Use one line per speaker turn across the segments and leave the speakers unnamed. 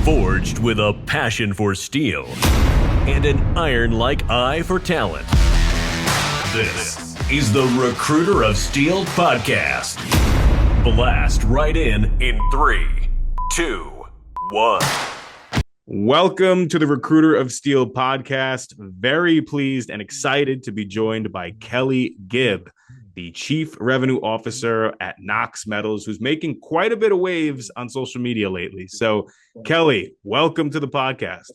Forged with a passion for steel and an iron-like eye for talent. This is the Recruiter of Steel podcast. Blast right in 3, 2, 1.
Welcome to the Recruiter of Steel podcast. Very pleased and excited to be joined by Kelly Gibb, the Chief Revenue Officer at Nox Metals, who's making quite a bit of waves on social media lately. So, Kelly, welcome to the podcast.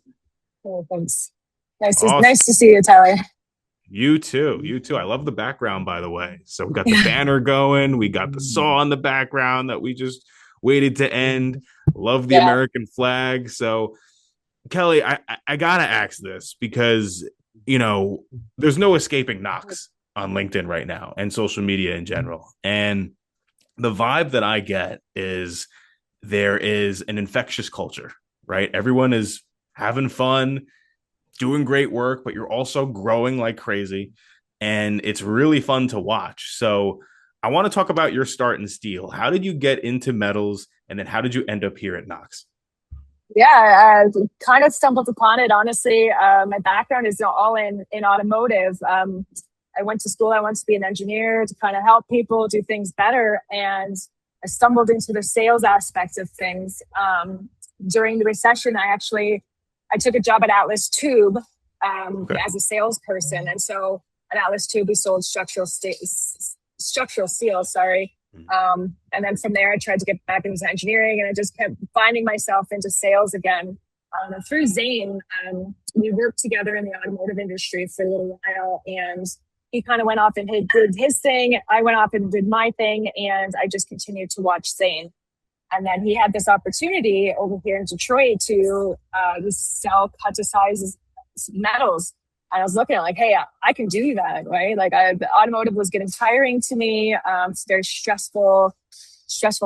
Oh, thanks. Nice to see you, Tyler.
You too. I love the background, by the way. So we got the banner going. We got the saw in the background that we just waited to end. Love the American flag. So, Kelly, I gotta ask this because, you know, there's no escaping Nox on LinkedIn right now and social media in general. And the vibe that I get is there is an infectious culture, right? Everyone is having fun, doing great work, but you're also growing like crazy. And it's really fun to watch. So I want to talk about your start in steel. How did you get into metals? And then how did you end up here at Nox?
Yeah, I kind of stumbled upon it, honestly. My background is all in automotive. I went to school. I wanted to be an engineer to kind of help people do things better. And I stumbled into the sales aspect of things. During the recession, I took a job at Atlas Tube as a salesperson. And so at Atlas Tube, we sold structural steel, sorry. And then from there, I tried to get back into engineering, and I just kept finding myself into sales again. And through Zane, we worked together in the automotive industry for a little while, and he kind of went off and did his thing. I went off and did my thing, and I just continued to watch Zane. And then he had this opportunity over here in Detroit to sell cut-to-size metals. And I was looking at like, hey, I can do that, right? Like the automotive was getting tiring to me. It's a very stressful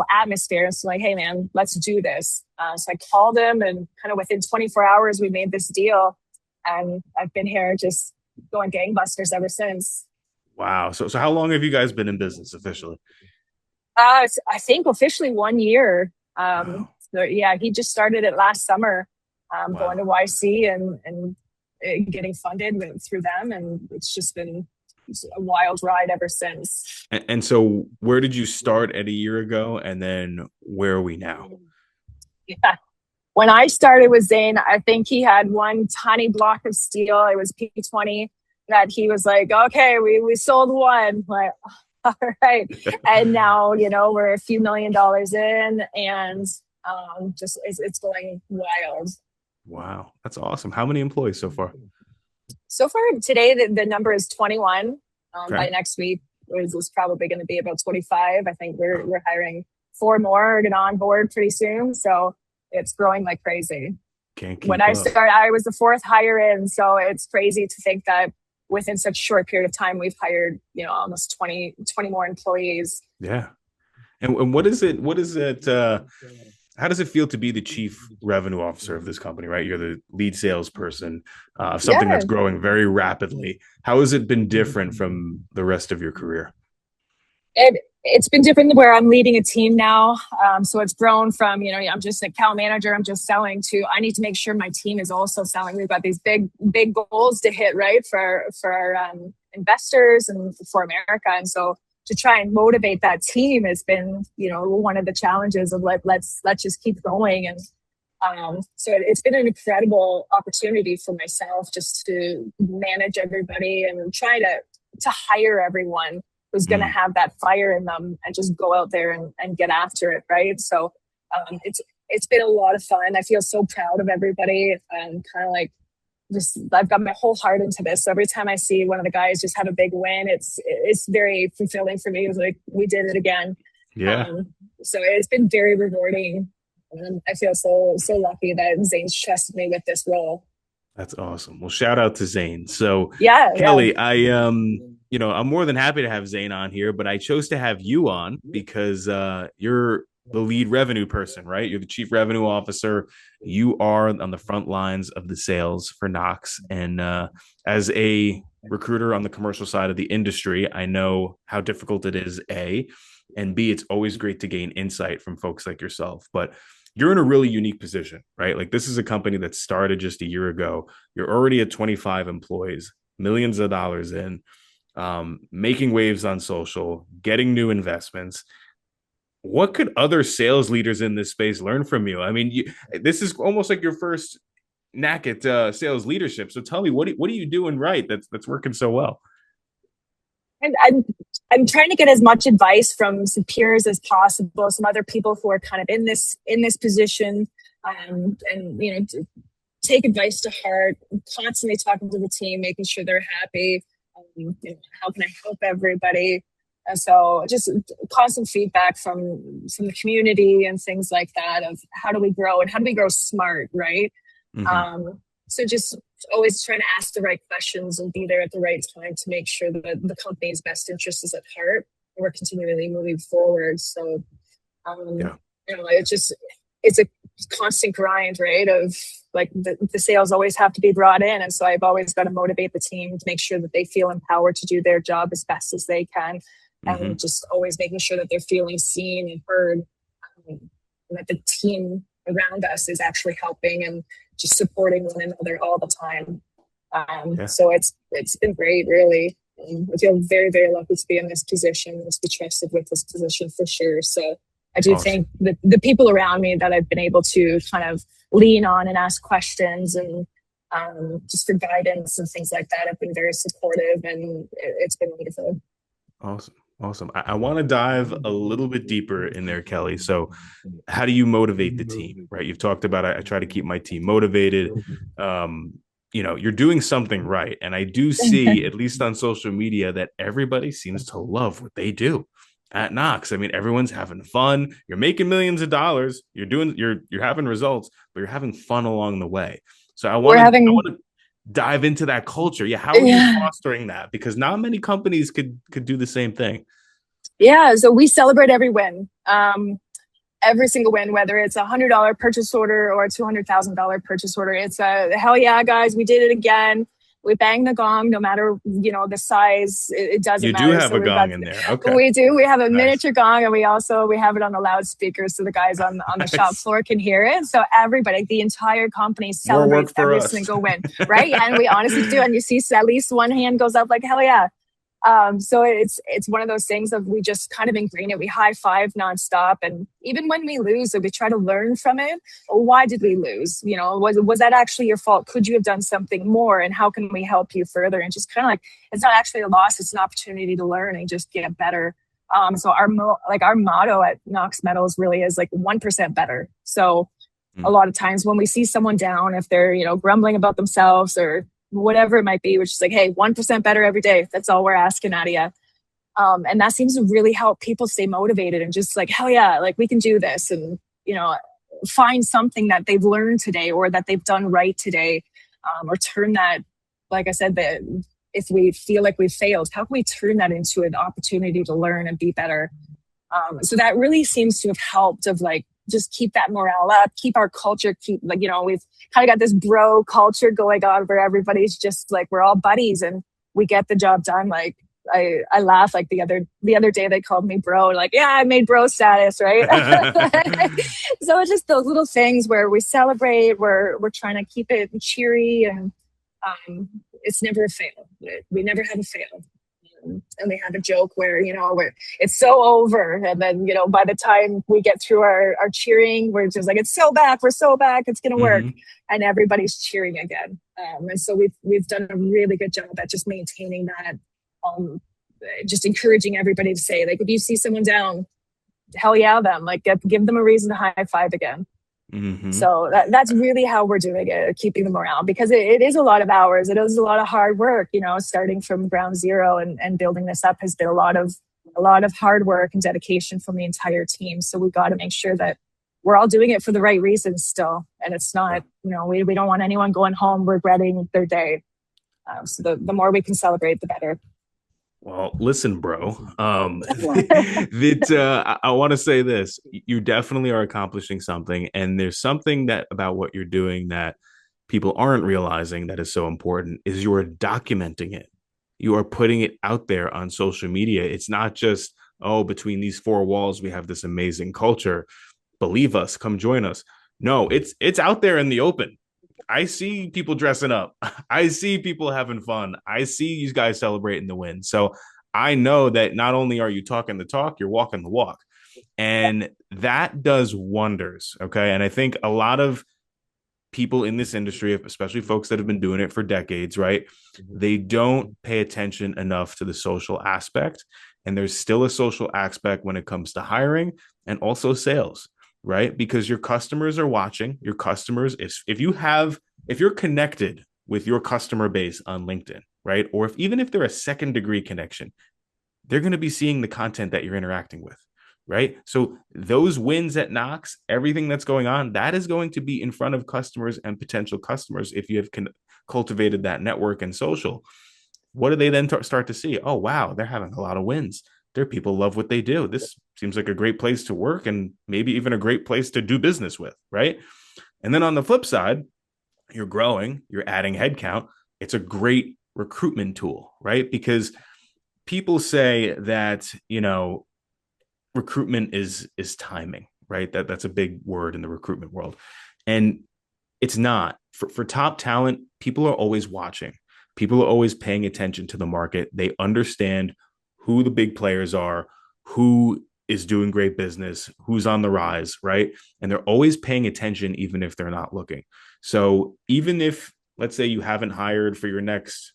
atmosphere. So like, hey, man, let's do this. So I called him, and kind of within 24 hours, we made this deal. And I've been here just going gangbusters ever since.
Wow. So how long have you guys been in business officially?
I think officially 1 year. Wow. So yeah, he just started it last summer, going to YC and getting funded through them. And it's just been a wild ride ever since.
And so where did you start at a year ago? And then where are we now?
Yeah. When I started with Zane, I think he had one tiny block of steel. It was P20 that he was like, okay, we sold one. Like, all right. And now, you know, we're a few $1 million in, and it's going wild.
Wow. That's awesome. How many employees so far?
So far today, the number is 21. By next week, it's probably going to be about 25. I think we're hiring 4 more to get on board pretty soon. So it's growing like crazy. When I started, I was the 4th hire in. So it's crazy to think that within such a short period of time, we've hired, you know, almost 20 more employees.
Yeah. And what is it? How does it feel to be the chief revenue officer of this company, right? You're the lead salesperson of something that's growing very rapidly. How has it been different from the rest of your career?
It's been different where I'm leading a team now. So it's grown from, you know, I'm just an account manager, I'm just selling, to I need to make sure my team is also selling. We've got these big goals to hit, right, for our investors and for America. And so to try and motivate that team has been, you know, one of the challenges of like, let's just keep going. And so it's been an incredible opportunity for myself just to manage everybody and try to hire everyone who's going to have that fire in them and just go out there and get after it, right? So it's been a lot of fun. I feel so proud of everybody, and kind of like I've got my whole heart into this. So every time I see one of the guys just have a big win, it's very fulfilling for me. It's like, we did it again.
Yeah.
So it's been very rewarding. And I feel so lucky that Zane's trusted me with this role.
That's awesome. Well, shout out to Zane. So
Kelly,
I'm more than happy to have Zane on here, but I chose to have you on because you're the lead revenue person, right? You're the chief revenue officer. You are on the front lines of the sales for Nox. And as a recruiter on the commercial side of the industry, I know how difficult it is, A, and B, it's always great to gain insight from folks like yourself. But you're in a really unique position, right? Like this is a company that started just a year ago. You're already at 25 employees, millions of dollars in, making waves on social, getting new investments. What could other sales leaders in this space learn from you? I mean, this is almost like your first knack at sales leadership. So tell me, what are you doing right that's working so well?
And I'm trying to get as much advice from some peers as possible, some other people who are kind of in this position, and take advice to heart. I'm constantly talking to the team, making sure they're happy. How can I help everybody? And so just constant feedback from the community and things like that of how do we grow and how do we grow smart, right? Mm-hmm. So just always trying to ask the right questions and be there at the right time to make sure that the company's best interest is at heart and we're continually moving forward. So, it's a constant grind, right? Of like the sales always have to be brought in. And so I've always got to motivate the team to make sure that they feel empowered to do their job as best as they can. Mm-hmm. And just always making sure that they're feeling seen and heard, and that the team around us is actually helping and just supporting one another all the time. So it's been great, really. I feel very, very lucky to be in this position, to be trusted with this position for sure. So I do think that the people around me that I've been able to kind of lean on and ask questions and just for guidance and things like that have been very supportive, and it's been wonderful.
Awesome. I want to dive a little bit deeper in there, Kelly. So how do you motivate the team, right? You've talked about, I try to keep my team motivated. You're doing something right. And I do see, at least on social media, that everybody seems to love what they do at Nox. I mean, everyone's having fun. You're making millions of dollars. You're having results, but you're having fun along the way. So I want to dive into that culture. Yeah. How are you fostering that? Because not many companies could do the same thing.
Yeah. So we celebrate every win. Every single win, whether it's $100 purchase order or a $200,000 purchase order. It's a hell yeah, guys, we did it again. We bang the gong, no matter, the size, it doesn't matter.
You do have a gong in there. Okay.
We do. We have a miniature gong, and we have it on the loudspeaker so the guys on the shop floor can hear it. So everybody, the entire company celebrates every single win, right? And we honestly do. And you see at least one hand goes up like, hell yeah. So it's one of those things of we just kind of ingrain it. We high five nonstop. And even when we lose, we try to learn from it. Why did we lose? Was that actually your fault? Could you have done something more? And how can we help you further? And just kind of like, it's not actually a loss. It's an opportunity to learn and just get better. So our motto at Nox Metals really is like 1% better. So a lot of times when we see someone down, if they're, grumbling about themselves or whatever it might be, which is like, hey, 1% better every day. That's all we're asking out of you. And that seems to really help people stay motivated and just like, hell yeah, like we can do this. And, find something that they've learned today or that they've done right today, or turn that, like I said, that if we feel like we've failed, how can we turn that into an opportunity to learn and be better? So that really seems to have helped of like, just keep that morale up, keep our culture, we've kind of got this bro culture going on where everybody's just like, we're all buddies and we get the job done. Like I laugh, like the other day they called me bro, like, yeah, I made bro status, right? So it's just those little things where we celebrate, we're trying to keep it cheery, and it's never a fail. We never have a fail. And we have a joke where, it's so over. And then, by the time we get through our cheering, we're just like, it's so back. We're so back. It's going to work. And everybody's cheering again. And so we've done a really good job at just maintaining that, just encouraging everybody to say, like, if you see someone down, hell yeah, them, like give them a reason to high five again. So that's really how we're doing it, keeping the morale, because it is a lot of hours. It is a lot of hard work, starting from ground zero and building this up has been a lot of hard work and dedication from the entire team. So we've got to make sure that we're all doing it for the right reasons still. And it's not, we don't want anyone going home regretting their day. So the more we can celebrate, the better.
Well, listen, bro, I want to say this. You definitely are accomplishing something. And there's something about what you're doing that people aren't realizing that is so important is you are documenting it. You are putting it out there on social media. It's not just, between these four walls, we have this amazing culture. believe us, come join us. No, it's out there in the open. I see people dressing up. I see people having fun. I see you guys celebrating the win. So I know that not only are you talking the talk, you're walking the walk. And that does wonders. Okay. And I think a lot of people in this industry, especially folks that have been doing it for decades, right? They don't pay attention enough to the social aspect. And there's still a social aspect when it comes to hiring and also sales, right? Because your customers are watching. Your customers, if you're connected with your customer base on LinkedIn, right? Or even if they're a second degree connection, they're going to be seeing the content that you're interacting with, right? So those wins at Nox, everything that's going on, that is going to be in front of customers and potential customers if you have cultivated that network and social. What do they then start to see? Oh, wow, they're having a lot of wins. Their people love what they do. This seems like a great place to work and maybe even a great place to do business with, right? And then on the flip side, you're growing, you're adding headcount. It's a great recruitment tool, right? Because people say that, recruitment is timing, right? That's a big word in the recruitment world. And it's not. For top talent, people are always watching. People are always paying attention to the market. They understand who the big players are, who is doing great business, who's on the rise, right? And they're always paying attention, even if they're not looking. So even if, let's say, you haven't hired for your next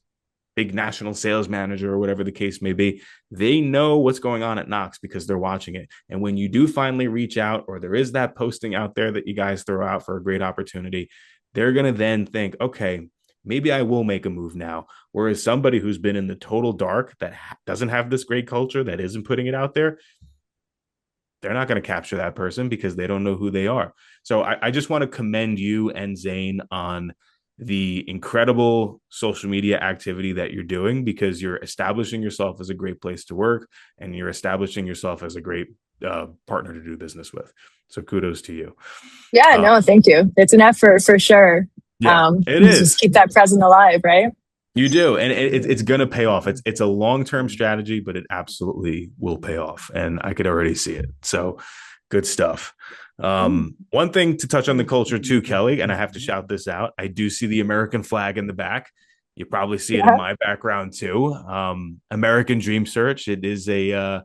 big national sales manager or whatever the case may be, they know what's going on at Nox because they're watching it. And when you do finally reach out, or there is that posting out there that you guys throw out for a great opportunity, they're going to then think, okay, maybe I will make a move now. Whereas somebody who's been in the total dark, that doesn't have this great culture, that isn't putting it out there, they're not going to capture that person because they don't know who they are. So I just want to commend you and Zane on the incredible social media activity that you're doing, because you're establishing yourself as a great place to work and you're establishing yourself as a great partner to do business with. So kudos to you.
Yeah, no, thank you. It's an effort for sure.
Yeah, it is.
Just keep that present alive, right?
You do. And it's going to pay off. It's a long-term strategy, but it absolutely will pay off. And I could already see it. So good stuff. One thing to touch on the culture too, Kelly, and I have to shout this out. I do see the American flag in the back. You probably see it in my background too. American Dream Search. It is a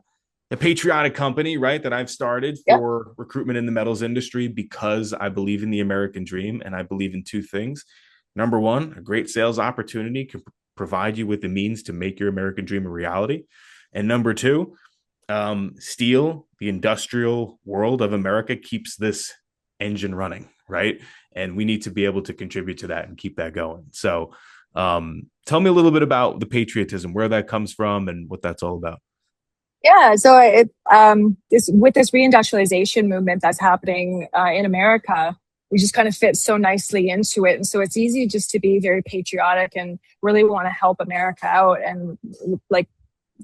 patriotic company, right, that I've started for recruitment in the metals industry because I believe in the American dream, and I believe in two things. Number one, a great sales opportunity can provide you with the means to make your American dream a reality. And number two, steel, the industrial world of America, keeps this engine running, right? And we need to be able to contribute to that and keep that going. So tell me a little bit about the patriotism, where that comes from and what that's all about.
Yeah, so with this reindustrialization movement that's happening in America, we just kind of fit so nicely into it. And so it's easy just to be very patriotic and really want to help America out and like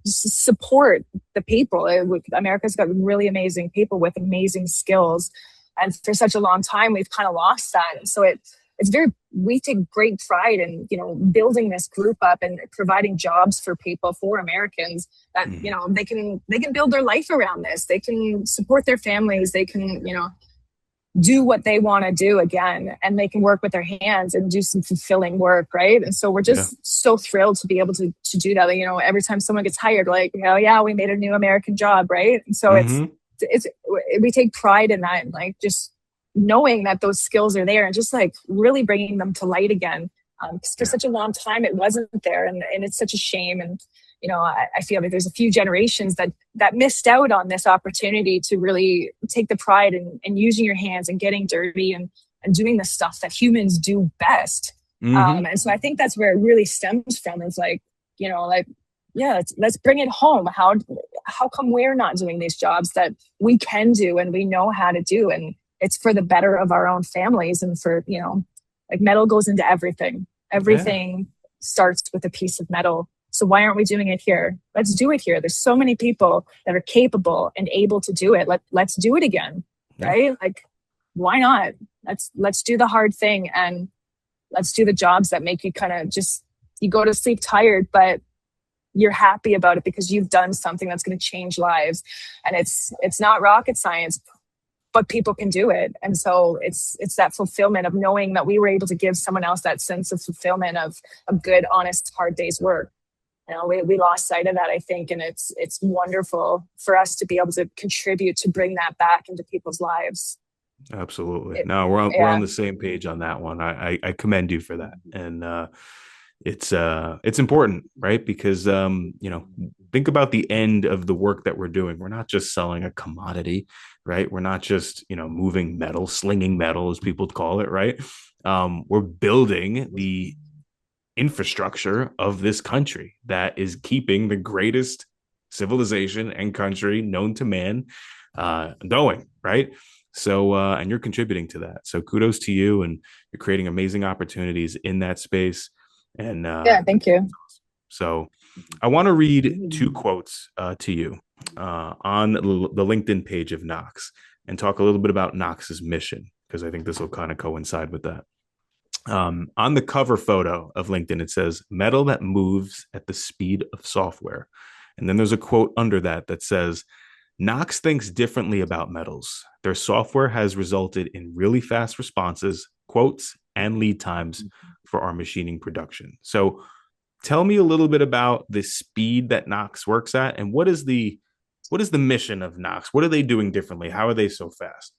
support the people. America's got really amazing people with amazing skills. And for such a long time, we've kind of lost that. So we take great pride in, building this group up and providing jobs for people, for Americans that, they can build their life around this. They can support their families. They can, do what they want to do again, and they can work with their hands and do some fulfilling work. Right. And so we're just so thrilled to be able to do that. Every time someone gets hired, like, oh yeah, we made a new American job. Right. And so we take pride in that, and like just knowing that those skills are there and just like really bringing them to light again. Because for such a long time, it wasn't there. And it's such a shame. And, I feel like there's a few generations that missed out on this opportunity to really take the pride in using your hands and getting dirty and doing the stuff that humans do best. And so I think that's where it really stems from. It's like, let's bring it home. How come we're not doing these jobs that we can do and we know how to do? And it's for the better of our own families and for, like metal goes into everything. Everything starts with a piece of metal. So why aren't we doing it here? Let's do it here. There's so many people that are capable and able to do it. Let's do it again, right? Like, why not? Let's do the hard thing, and let's do the jobs that make you kind of just, you go to sleep tired, but you're happy about it because you've done something that's going to change lives. And it's not rocket science, but people can do it. And so it's that fulfillment of knowing that we were able to give someone else that sense of fulfillment of a good, honest, hard day's work. You know, we lost sight of that, I think, and it's wonderful for us to be able to contribute to bring that back into people's lives.
Absolutely. No, we're on the same page on that one. I commend you for that. And it's important, right? Because think about the end of the work that we're doing. We're not just selling a commodity, right? We're not just, moving metal, slinging metal, as people call it, right? We're building the infrastructure of this country that is keeping the greatest civilization and country known to man going, right? So, and you're contributing to that. So kudos to you, and you're creating amazing opportunities in that space. And
thank you.
So I want to read 2 quotes to you on the LinkedIn page of Nox, and talk a little bit about Nox's mission, because I think this will kind of coincide with that. On the cover photo of LinkedIn, it says, "Metal that moves at the speed of software." And then there's a quote under that says, "Nox thinks differently about metals. Their software has resulted in really fast responses, quotes, and lead times for our machining production." So tell me a little bit about the speed that Nox works at, and what is the mission of Nox? What are they doing differently? How are they so fast?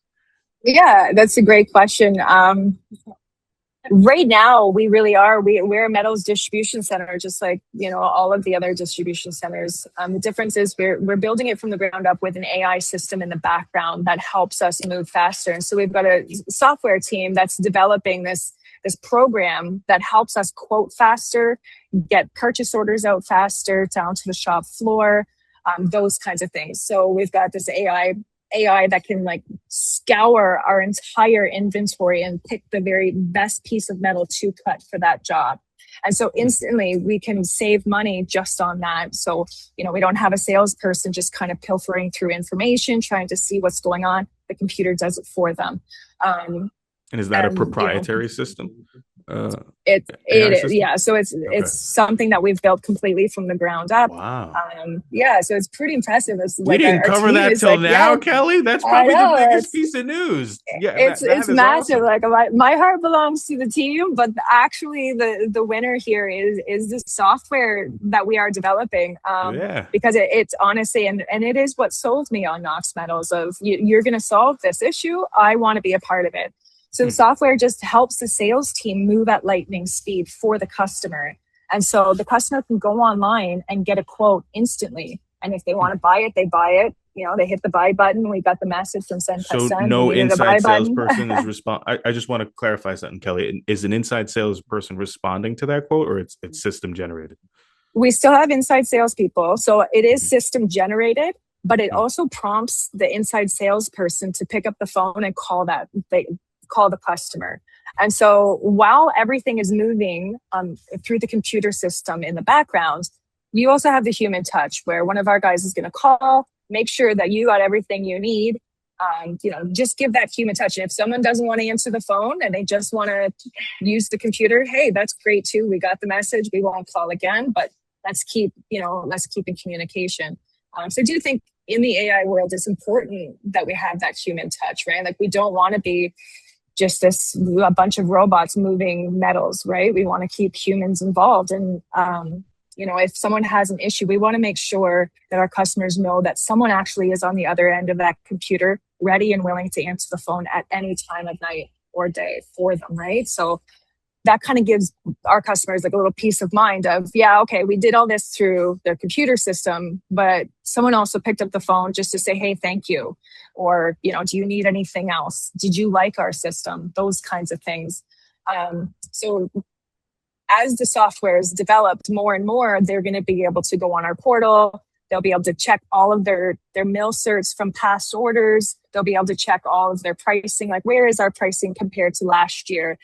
Yeah, that's a great question. Right now, we really are. We're a metals distribution center, just like all of the other distribution centers. The difference is we're building it from the ground up with an AI system in the background that helps us move faster. And so we've got a software team that's developing this program that helps us quote faster, get purchase orders out faster down to the shop floor, those kinds of things. So we've got this AI that can scour our entire inventory and pick the very best piece of metal to cut for that job. And so instantly we can save money just on that. So, we don't have a salesperson just kind of pilfering through information, trying to see what's going on. The computer does it for them.
And is that a proprietary system?
Yeah. So it's something that we've built completely from the ground up.
Wow.
So it's pretty impressive.
We didn't cover that till now, Kelly. That's probably the biggest piece of news. Yeah,
it's massive. Awesome. My heart belongs to the team, but actually the winner here is the software that we are developing. Because it's honestly, and it is what sold me on Nox Metals. Of you're going to solve this issue. I want to be a part of it. So the software just helps the sales team move at lightning speed for the customer. And so the customer can go online and get a quote instantly. And if they want to buy it, they buy it. They hit the buy button. We got the message from Send.
So no inside salesperson is responding. I just want to clarify something, Kelly. Is an inside salesperson responding to that quote, or it's system generated? We
still have inside salespeople. So it is system generated, but it also prompts the inside salesperson to pick up the phone and call the customer. And so while everything is moving through the computer system in the background, you also have the human touch where one of our guys is going to call, make sure that you got everything you need. Just give that human touch. And if someone doesn't want to answer the phone and they just want to use the computer, hey, that's great too. We got the message. We won't call again, but let's keep in communication. So I do think in the AI world, it's important that we have that human touch, right? We don't want to be just a bunch of robots moving metals, right? We want to keep humans involved. And, if someone has an issue, we want to make sure that our customers know that someone actually is on the other end of that computer, ready and willing to answer the phone at any time of night or day for them, right? So that kind of gives our customers a little peace of mind of, we did all this through their computer system, but someone also picked up the phone just to say, hey, thank you. Or, do you need anything else? Did you like our system? Those kinds of things. So as the software is developed more and more, they're going to be able to go on our portal. They'll be able to check all of their mill certs from past orders. They'll be able to check all of their pricing, where is our pricing compared to last year?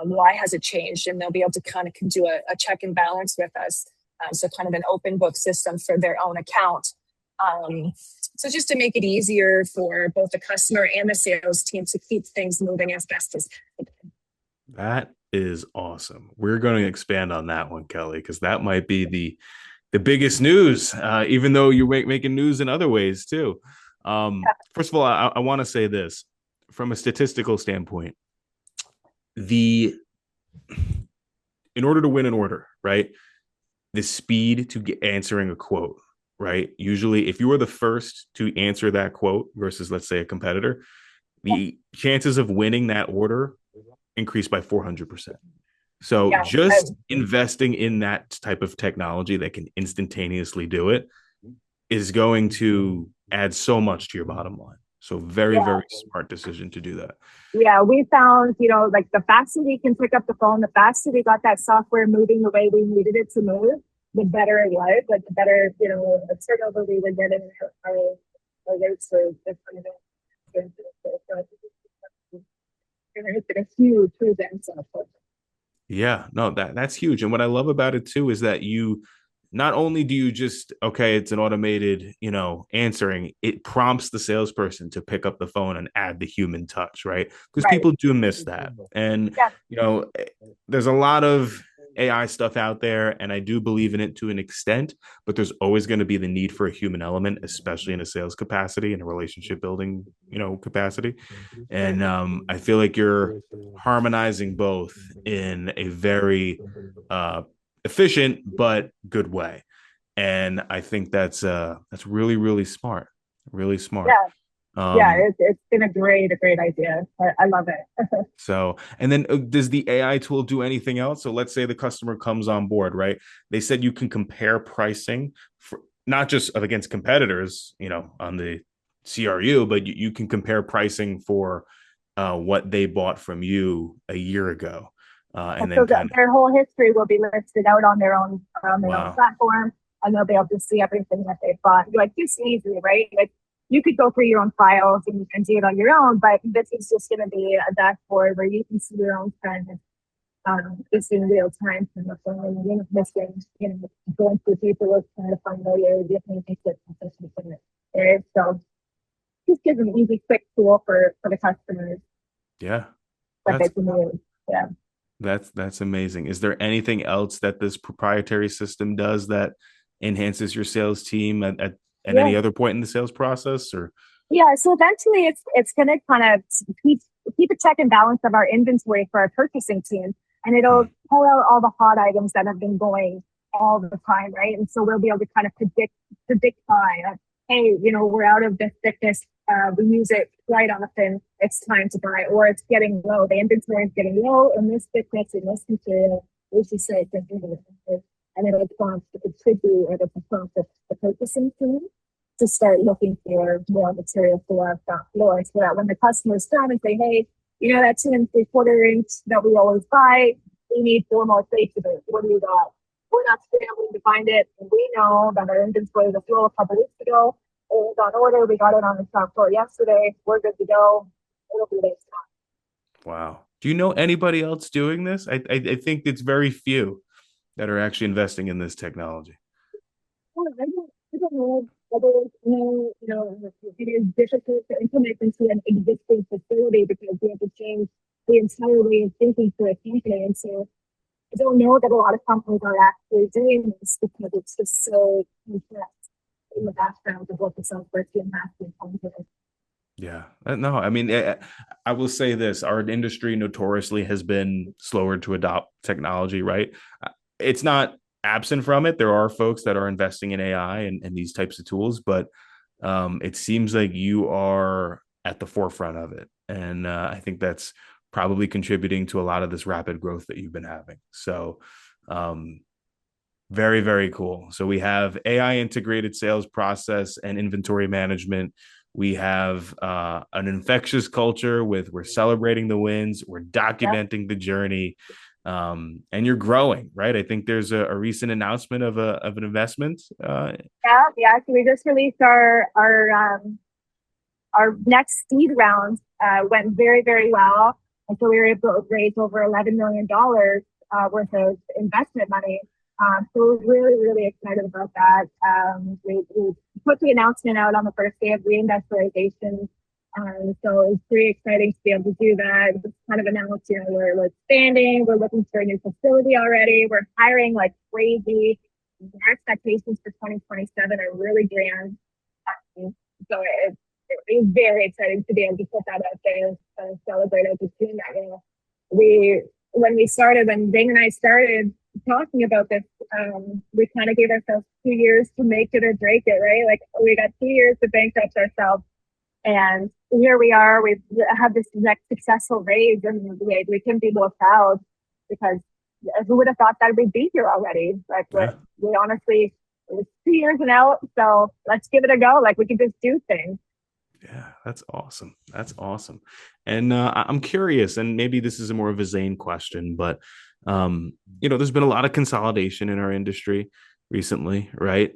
Why has it changed? And they'll be able to kind of do a check and balance with us. So kind of an open book system for their own account. So just to make it easier for both the customer and the sales team to keep things moving as best as possible.
That is awesome. We're going to expand on that one, Kelly, because that might be the biggest news, even though you're making news in other ways too. First of all, I want to say this. from a statistical standpoint, in order to win an order, right? The speed to get answering a quote, right? Usually, if you were the first to answer that quote versus, let's say, a competitor, the chances of winning that order increase by 400%. So
Yeah.
just investing in that type of technology that can instantaneously do it is going to add so much to your bottom line. So very,
Yeah.
very smart decision to do that.
Yeah, we found, like the faster we can pick up the phone, the faster we got that software moving the way we needed it to move, the better it was. Like the better, the turnover we would get in our rates were different. It's been a huge advance.
Yeah, no, that's huge. And what I love about it too is that you not only do you just, okay, it's an automated, answering, it prompts the salesperson to pick up the phone and add the human touch, right? Because
Right.
people do miss that. And,
Yeah.
there's a lot of AI stuff out there, and I do believe in it to an extent, but there's always going to be the need for a human element, especially in a sales capacity and a relationship building, capacity. And I feel like you're harmonizing both in a very efficient but good way. And I think that's really, really smart. Really smart.
Yeah. Yeah, it's been a great idea. I love it.
So, and then does the AI tool do anything else? So let's say the customer comes on board, right? They said you can compare pricing for not just against competitors, on the CRU, but you can compare pricing for what they bought from you a year ago. And
So
then
their whole history will be listed out on their own
wow.
platform, and they'll be able to see everything that they've bought. Like, this is easy, right? Like, you could go through your own files and do it on your own, but this is just going to be a dashboard where you can see your own trend, just in real time from the phone, and you're not missing, going through paperwork trying to find out your different things that right? So just gives an easy, quick tool for the customers.
Yeah,
that they can use. Yeah.
That's amazing. Is there anything else that this proprietary system does that enhances your sales team at any other point in the sales process? Or
so eventually it's going to kind of keep a check and balance of our inventory for our purchasing team, and it'll pull out all the hot items that have been going all the time, right? And so we'll be able to kind of predict by, hey, we're out of this thickness. We use it quite often. It's time to buy, or it's getting low. The inventory is getting low in this thickness, in this material. We should say it's and it'll prompt, it should be, or it'll prompt the purchasing team to start looking for more material for our shop floor, so that when the customers come and say, hey, that 2 3/4 inch that we always buy, we need 4 more plates of it. What do you got? We're not scrambling to find it. And we know that our inventory was low a couple weeks ago. It was on order. We got it on the shop floor yesterday. We're good to go. It'll be there.
Wow. Do you know anybody else doing this? I think it's very few that are actually investing in this technology.
Well, I don't know whether it is difficult to implement into an existing facility because we have to change the entire way of thinking for a company. And so I don't know that a lot of companies are actually doing this because it's just so complex in the background of what the software team has to accomplish.
Yeah, no, I mean, I will say this: our industry notoriously has been slower to adopt technology, right? It's not absent from it. There are folks that are investing in AI and these types of tools, but it seems like you are at the forefront of it. And I think that's probably contributing to a lot of this rapid growth that you've been having. So very, very cool. So we have AI integrated sales process and inventory management. We have an infectious culture we're celebrating the wins, we're documenting the journey, and you're growing, right? I think there's a recent announcement of an investment.
So we just released our next seed round. Went very, very well, and so we were able to raise over $11 million worth of investment money. So we're really, really excited about that. We put the announcement out on the first day of reindustrialization. So it's pretty exciting to be able to do that. Just kind of announced, we're expanding. We're looking for a new facility already. We're hiring like crazy. Our expectations for 2027 are really grand. So it's very exciting to be able to put that out there and celebrate as a team. That, you know, when Zane and I started talking about this, we kind of gave ourselves 2 years to make it or break it, right? Like we got 2 years to bankrupt ourselves, and here we are. We've had this next successful raise, and we can be more proud because who would have thought that we'd be here already? Like we honestly, it was 2 years and out, so let's give it a go. Like we can just do things.
Yeah, that's awesome. That's awesome. And I'm curious, and maybe this is more of a Zane question, but there's been a lot of consolidation in our industry recently, right?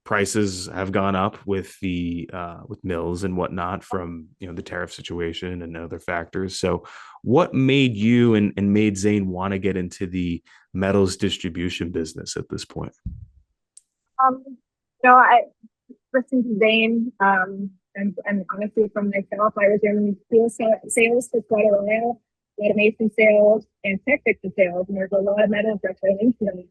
Prices have gone up with with mills and whatnot from the tariff situation and other factors. So, what made you and made Zane want to get into the metals distribution business at this point?
I listened to Zane, and honestly, from myself, I was in steel sales for quite a while, automation sales, and tech fixer sales, and there's a lot of metals that turn into them.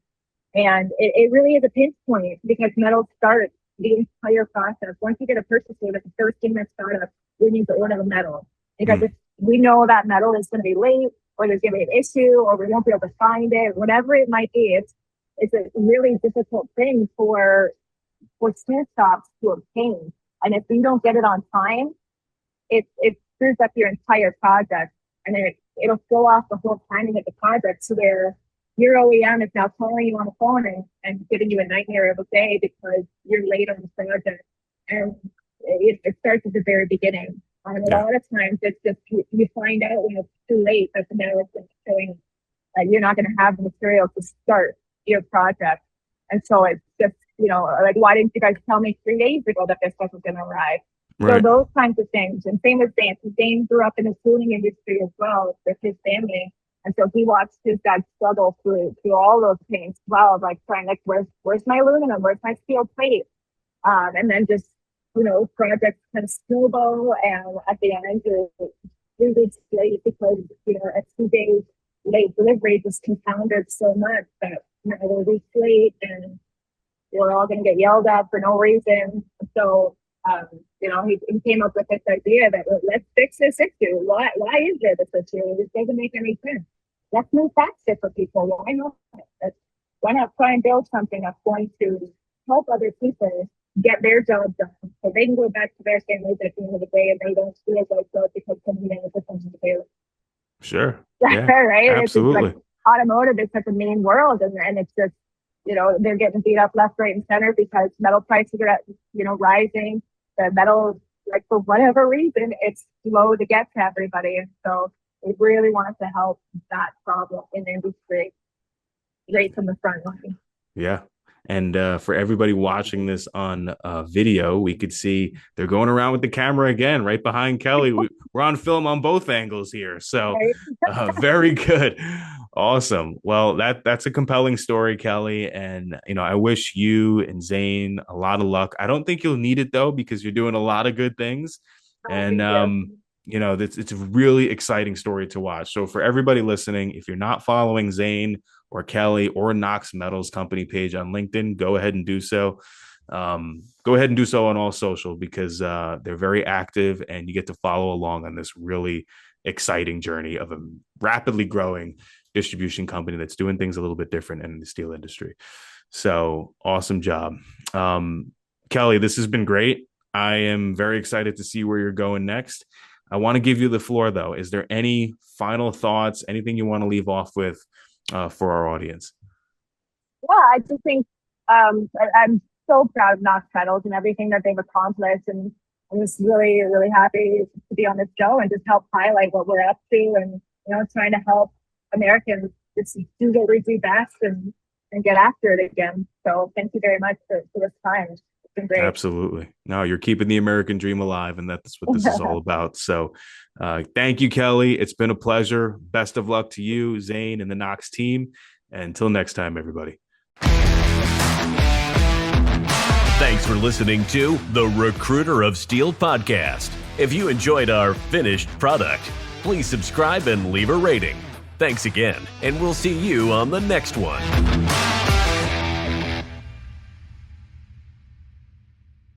And it really is a pinch point because metals start the entire process. Once you get a purchase order, the first thing that starts up, we need to order the metal. Because if we know that metal is going to be late, or there's going to be an issue, or we won't be able to find it, whatever it might be, it's a really difficult thing for smith shops to obtain. And if you don't get it on time, it screws up your entire project, and it'll throw off the whole timing of the project. So your OEM is now calling you on the phone and giving you a nightmare of a day because you're late on the project. And it starts at the very beginning. A lot of times it's just you find out when it's too late that the metal is showing that you're not going to have the material to start your project. And so it's just, like, why didn't you guys tell me 3 days ago that this stuff was going to arrive? Right. So those kinds of things. And same with Zane. Zane grew up in the tooling industry as well with his family. And so he watched his dad struggle through all those pains as well, of like trying, like, where's my aluminum? Where's my steel plate? And then just, projects kind of snowball. And at the end, you're 3 weeks late because, a 2 days late delivery just compounded so much that we're weeks late and we're all going to get yelled at for no reason. So, he came up with this idea that let's fix this issue. Why is there this issue? It doesn't make any sense. Let's move faster for people. Why not? Why not try and build something that's going to help other people get their job done so they can go back to their families at the end of the day and they don't feel like that because somebody else is something to do.
Sure.
Yeah, right?
Absolutely.
It's like automotive is such a mean world, and it's just, they're getting beat up left, right, and center because metal prices are, rising. The metal, like, for whatever reason, it's slow to get to everybody. And so we really wanted to help that problem in the industry right from the front line.
Yeah. And for everybody watching this on video, we could see they're going around with the camera again, right behind Kelly. We're on film on both angles here. So very good. Awesome. Well, that's a compelling story, Kelly. And, I wish you and Zane a lot of luck. I don't think you'll need it, though, because you're doing a lot of good things. And, it's a really exciting story to watch. So for everybody listening, if you're not following Zane or Kelly or Nox Metals company page on LinkedIn, go ahead and do so. Go ahead and do so on all social because they're very active and you get to follow along on this really exciting journey of a rapidly growing distribution company that's doing things a little bit different in the steel industry. So awesome job. Kelly, this has been great. I am very excited to see where you're going next. I want to give you the floor, though. Is there any final thoughts, anything you want to leave off with for our audience?
Yeah, I just think I'm so proud of Nox Metals and everything that they've accomplished. And I'm just really, really happy to be on this show and just help highlight what we're up to and, trying to help Americans just do what we do best and get after it again. So thank you very much for this time. Great.
Absolutely. No, you're keeping the American dream alive, and that's what this is all about. So thank you, Kelly. It's been a pleasure. Best of luck to you, Zane, and the Nox team. And until next time, everybody.
Thanks for listening to the Recruiter of Steel podcast. If you enjoyed our finished product, please subscribe and leave a rating. Thanks again, and we'll see you on the next one.